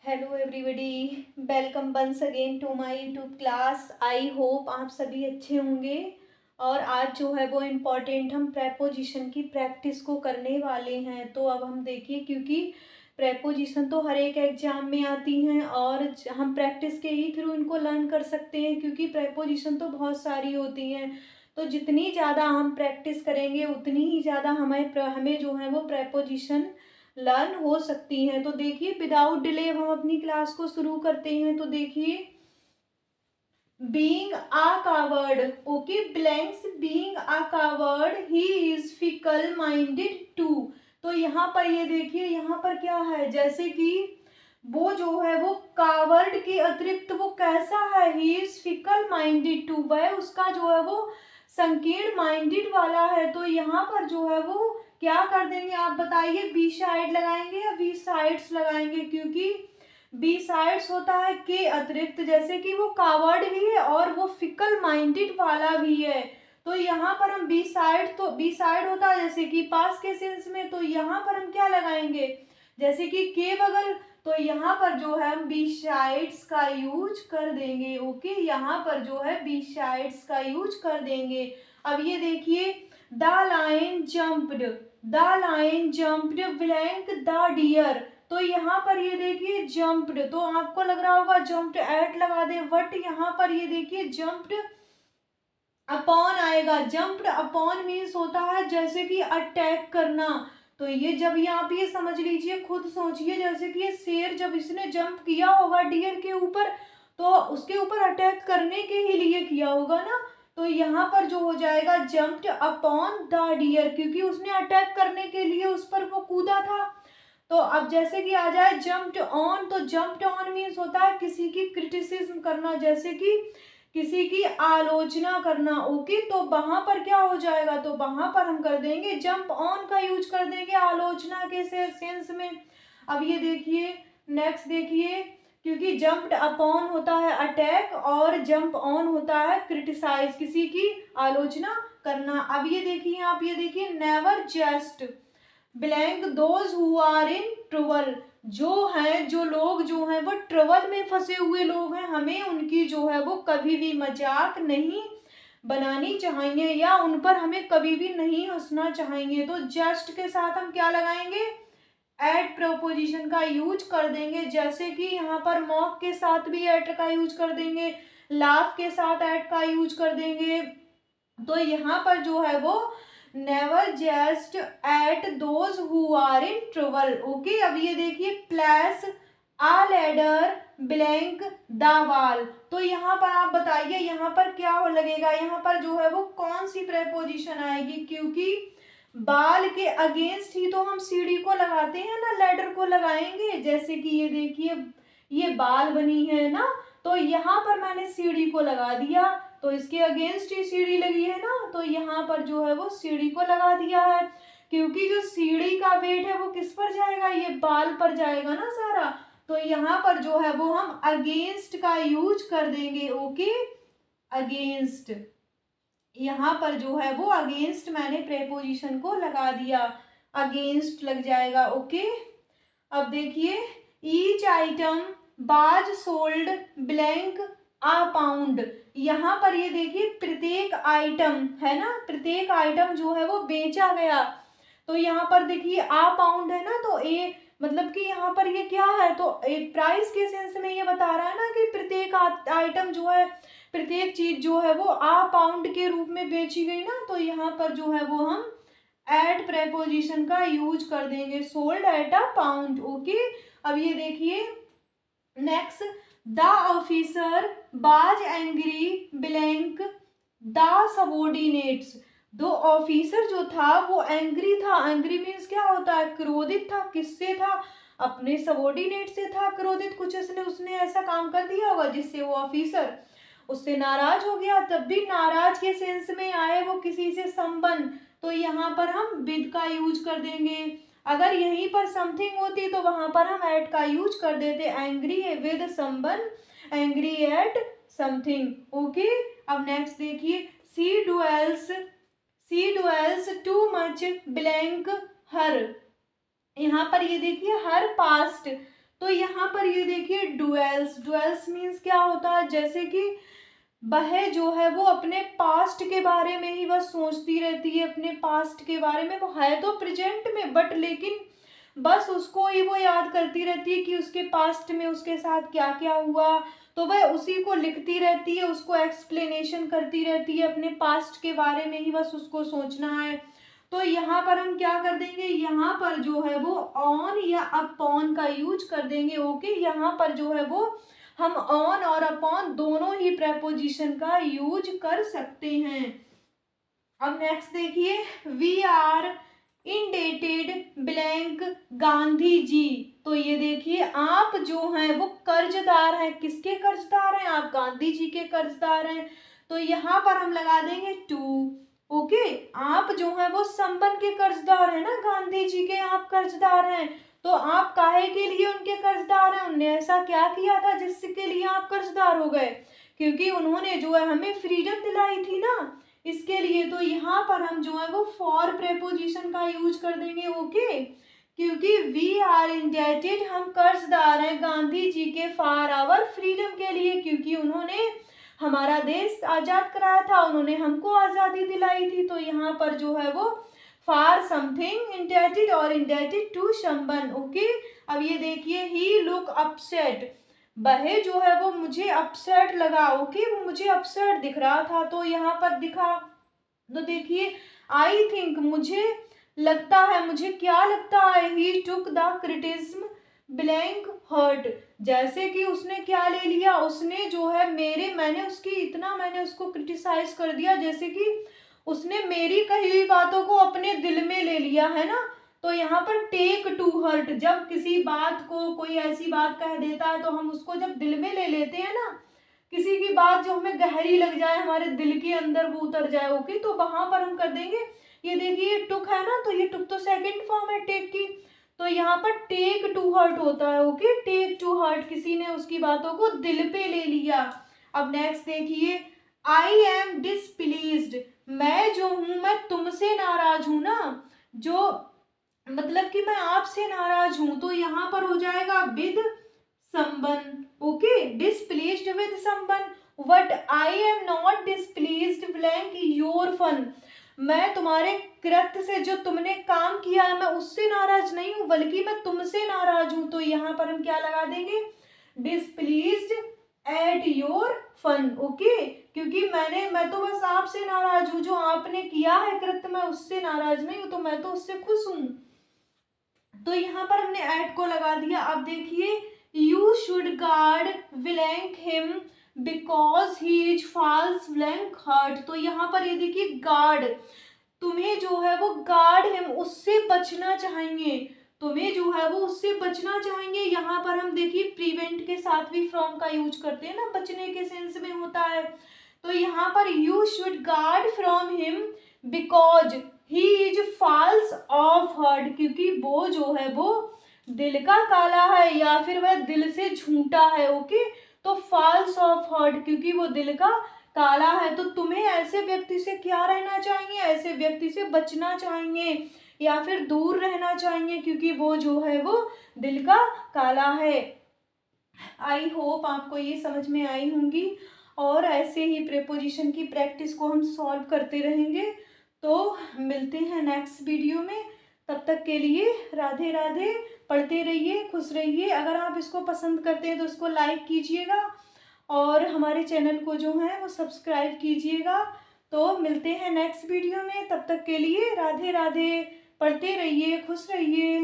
Hello everybody, welcome once again to my YouTube class. I hope आप सभी अच्छे होंगे। और आज जो है वो इम्पॉर्टेंट हम प्रेपोजिशन की प्रैक्टिस को करने वाले हैं। तो अब हम देखिए, क्योंकि प्रेपोजिशन तो हर एक एग्जाम में आती हैं और हम प्रैक्टिस के ही थ्रू इनको लर्न कर सकते हैं, क्योंकि प्रेपोजिशन तो बहुत सारी होती हैं। तो जितनी ज़्यादा हम प्रैक्टिस करेंगे उतनी ही ज़्यादा हमें जो है वो प्रेपोजिशन लर्न हो सकती हैं। तो देखिए, विदाउट डिले हम अपनी क्लास को शुरू करते हैं। तो देखिए, being a coward, okay, blanks being a coward he is fickle minded too. तो यहाँ पर ये देखिए, यहाँ पर क्या है, जैसे कि वो जो है वो कावर्ड के अतिरिक्त वो कैसा है, he is fickle minded too, वह उसका जो है वो संकीर्ण माइंडेड वाला है। तो यहाँ पर जो है वो क्या कर देंगे, आप बताइए, बी साइड लगाएंगे या बी साइड्स लगाएंगे, क्योंकि बी साइड्स होता है के अतिरिक्त, जैसे कि वो कावर्ड भी है और वो फिकल माइंडेड वाला भी है। तो यहाँ पर हम बी साइड, तो बी साइड होता है जैसे कि पास के सेंस में, तो यहाँ पर हम क्या लगाएंगे, जैसे कि के बगल, तो यहाँ पर जो है हम बी साइड्स का यूज कर देंगे। ओके, यहाँ पर जो है बी साइड्स का यूज कर देंगे। अब ये देखिए, the lion jumped, the lion jumped blank the deer. तो यहाँ पर ये देखिए जंप्ड, तो आपको लग रहा होगा जंप्ड एट लगा दे, बट यहाँ पर ये देखिए जंप्ड अपॉन आएगा। जंप्ड अपॉन मीन्स होता है जैसे कि अटैक करना। तो ये जब यहाँ पे ये समझ लीजिए, खुद सोचिए, जैसे कि ये शेर जब इसने जंप किया होगा डियर के ऊपर, तो उसके ऊपर अटैक करने के ही लिए किया होगा ना। तो यहाँ पर जो हो जाएगा जंप्ड अपॉन द डियर, क्योंकि उसने अटैक करने के लिए उस पर वो कूदा था। तो अब जैसे कि आ जाए जंप्ड ऑन, तो जंप्ड ऑन मीन्स होता है किसी की क्रिटिसिज्म करना, जैसे कि किसी की आलोचना करना। ओके, तो वहां पर क्या हो जाएगा, तो वहां पर हम कर देंगे जंप ऑन का यूज कर देंगे आलोचना के सेंस में। अब ये देखिए, नेक्स्ट देखिए, क्योंकि जंप्ड अपॉन होता है अटैक और जंप ऑन होता है क्रिटिसाइज, किसी की आलोचना करना। अब ये देखिए, आप ये देखिए, never just blank those who are in trouble, जो लोग जो हैं वो ट्रबल में फंसे हुए लोग हैं, हमें उनकी जो है वो कभी भी मजाक नहीं बनानी चाहिए, या उन पर हमें कभी भी नहीं हंसना चाहिए। तो जस्ट के साथ हम क्या लगाएंगे, एट प्रपोजिशन का यूज कर देंगे, जैसे कि यहाँ पर मॉक के साथ भी एट का यूज कर देंगे, लाफ के साथ एट का यूज कर देंगे। तो यहाँ पर जो है वो never just at those who are in trouble. Okay, अब ये देखिए, place a ladder blank the wall. तो यहाँ पर आप बताइए, यहाँ पर क्या लगेगा, यहाँ पर जो है वो कौन सी प्रेपोजिशन आएगी, क्योंकि बाल के अगेंस्ट ही तो हम सीढ़ी को लगाते हैं ना, लेडर को लगाएंगे। जैसे कि ये देखिए, ये बाल बनी है ना, तो यहाँ पर मैंने सीढ़ी को लगा दिया, तो इसके अगेंस्ट ही सीढ़ी लगी है ना, तो यहाँ पर जो है वो सीढ़ी को लगा दिया है, क्योंकि जो सीढ़ी का वेट है वो किस पर जाएगा, ये बाल पर जाएगा ना सारा। तो यहाँ पर जो है वो हम अगेंस्ट का यूज कर देंगे। ओके, अगेंस्ट, यहाँ पर जो है वो अगेंस्ट मैंने प्रेपोजिशन को लगा दिया, अगेंस्ट लग जाएगा। ओके, अब देखिए, ईच आइटम बाज सोल्ड ब्लैंक आ पाउंड। यहाँ पर ये देखिए, प्रत्येक आइटम है ना, प्रत्येक आइटम जो है वो बेचा गया। तो यहाँ पर देखिए आ पाउंड है ना, तो ए मतलब कि यहाँ पर ये क्या है, तो प्राइस के सेंस में ये बता रहा है ना कि प्रत्येक आइटम जो है, प्रत्येक चीज जो है वो आ पाउंड के रूप में बेची गई ना। तो यहाँ पर जो है वो हम एट प्रेपोजिशन का यूज कर देंगे, sold at a pound. Okay, अब ये देखिए, नेक्स्ट, द ऑफिसर बाज एंग्री ब्लैंक द सबॉर्डिनेट्स। दो ऑफिसर जो था वो एंग्री था, एंग्री मीन्स क्या होता है, क्रोधित था। किससे था, अपने सबॉर्डिनेट से था क्रोधित, कुछ उसने ऐसा काम कर दिया होगा जिससे वो ऑफिसर उससे नाराज हो गया, तब भी नाराज के सेंस में आए वो किसी से संबंध, तो यहाँ पर हम विद का यूज कर देंगे। अगर यहीं पर समथिंग होती तो वहां पर हम एट का यूज कर देते, एंग्री विद संबंध, एंग्री एट समथिंग। ओके, अब नेक्स्ट देखिए, सी डुएल्स टू मच ब्लैंक हर। यहाँ पर ये देखिए हर पास्ट, तो यहाँ पर ये देखिए डुएल्स, डुएल्स मीन्स क्या होता है, जैसे कि वह जो है वो अपने पास्ट के बारे में ही बस सोचती रहती है, अपने पास्ट के बारे में, वो है तो प्रेजेंट में बट लेकिन बस उसको ही वो याद करती रहती है कि उसके पास्ट में उसके साथ क्या क्या हुआ, तो वह उसी को लिखती रहती है, उसको एक्सप्लेनेशन करती रहती है, अपने पास्ट के बारे में ही बस उसको सोचना है। तो यहाँ पर हम क्या कर देंगे, यहाँ पर जो है वो ऑन या अपॉन का यूज कर देंगे। ओके, यहाँ पर जो है वो हम ऑन और अपॉन दोनों ही प्रेपोजिशन का यूज कर सकते हैं। अब नेक्स्ट देखिए, we are indebted blank Gandhi ji. तो ये देखिए आप जो हैं वो कर्जदार हैं, किसके कर्जदार हैं, आप गांधी जी के कर्जदार हैं। तो यहाँ पर हम लगा देंगे टू। ओके, आप जो है वो संबंध के कर्जदार हैं ना, गांधी जी के आप कर्जदार हैं। तो आप काहे के लिए उनके कर्जदार हैं, उनने ऐसा क्या किया था जिसके लिए आप कर्जदार हो गए, क्योंकि उन्होंने जो है हमें फ्रीडम दिलाई थी ना, इसके लिए। तो यहाँ पर हम जो है वो फॉर प्रेपोजिशन का यूज कर देंगे। ओके, क्योंकि वी आर इंडेटेड, हम कर्जदार हैं गांधी जी के फॉर आवर फ्रीडम के लिए, क्योंकि उन्होंने हमारा देश आजाद कराया था, उन्होंने हमको आजादी दिलाई थी। तो यहाँ पर जो है वो फॉर समथिंग इंडेटेड और इंडेटेड टू समवन। ओके, अब ये देखिए ही लुक अपसेट, वह जो है वो मुझे अपसेट लगा। ओके, वो मुझे अपसेट दिख रहा था, तो यहाँ पर दिखा। तो देखिए आई थिंक, मुझे लगता है, मुझे क्या लगता है, he took the criticism blank hurt, जैसे कि उसने क्या ले लिया, उसने जो है मैंने उसको क्रिटिसाइज कर दिया, जैसे कि उसने मेरी कही हुई बातों को अपने दिल में ले लिया है ना। तो यहाँ पर टेक टू हर्ट, जब किसी बात को कोई ऐसी बात कह देता है तो हम उसको जब दिल में ले लेते हैं ना, किसी की बात जो हमें गहरी लग जाए, हमारे दिल के अंदर वो उतर जाए। ओके, तो वहां पर हम कर देंगे, ये देखिए टुक है ना, तो ये टुक तो सेकंड फॉर्म है टेक की, तो यहाँ पर टेक टू हर्ट होता है। ओके, टेक टू हर्ट, किसी ने उसकी बातों को दिल पे ले लिया। अब नेक्स्ट देखिए, आई एम डिसप्लीज्ड, मैं जो हूं मैं तुमसे नाराज हूं ना, जो मतलब कि मैं आपसे नाराज हूं, तो यहाँ पर हो जाएगा with someone. Okay, displeased with someone, but I am not displeased blank your fun, मैं तुम्हारे कृत्य से जो तुमने काम किया है मैं उससे नाराज नहीं हूं, बल्कि मैं तुमसे नाराज हूं। तो यहाँ पर हम क्या लगा देंगे, डिसप्लीज्ड एट योर फन। ओके, क्योंकि मैं तो बस आपसे नाराज हूं, जो आपने किया है कृत्य मैं उससे नाराज नहीं हूं, तो मैं तो उससे खुश हूं। तो यहाँ पर हमने एट को लगा दिया। अब देखिए, you should guard blank him because he is false blank hurt, तो यहाँ पर ये देखिए गार्ड, तुम्हें जो है वो गार्ड हिम, उससे बचना चाहेंगे, तुम्हें जो है वो उससे बचना चाहेंगे। यहाँ पर हम देखिए प्रिवेंट के साथ भी फ्रॉम का यूज करते हैं ना, बचने के सेंस में होता है। तो यहाँ पर you should guard from him because he is false of heart, क्योंकि वो जो है वो दिल का काला है, या फिर वह दिल से झूठा है। ओके, तो फॉल्स ऑफ हर्ट, क्योंकि वो दिल का काला है। तो तुम्हें ऐसे व्यक्ति से क्या रहना चाहिए, ऐसे व्यक्ति से बचना चाहिए या फिर दूर रहना चाहिए, क्योंकि वो जो है वो दिल का काला है। आई होप आपको ये समझ में आई होंगी, और ऐसे ही प्रेपोजिशन की प्रैक्टिस को हम सॉल्व करते रहेंगे। तो मिलते हैं नेक्स्ट वीडियो में, तब तक के लिए राधे राधे, पढ़ते रहिए, खुश रहिए। अगर आप इसको पसंद करते हैं तो इसको लाइक कीजिएगा, और हमारे चैनल को जो है वो सब्सक्राइब कीजिएगा। तो मिलते हैं नेक्स्ट वीडियो में, तब तक के लिए राधे राधे, पढ़ते रहिए, खुश रहिए।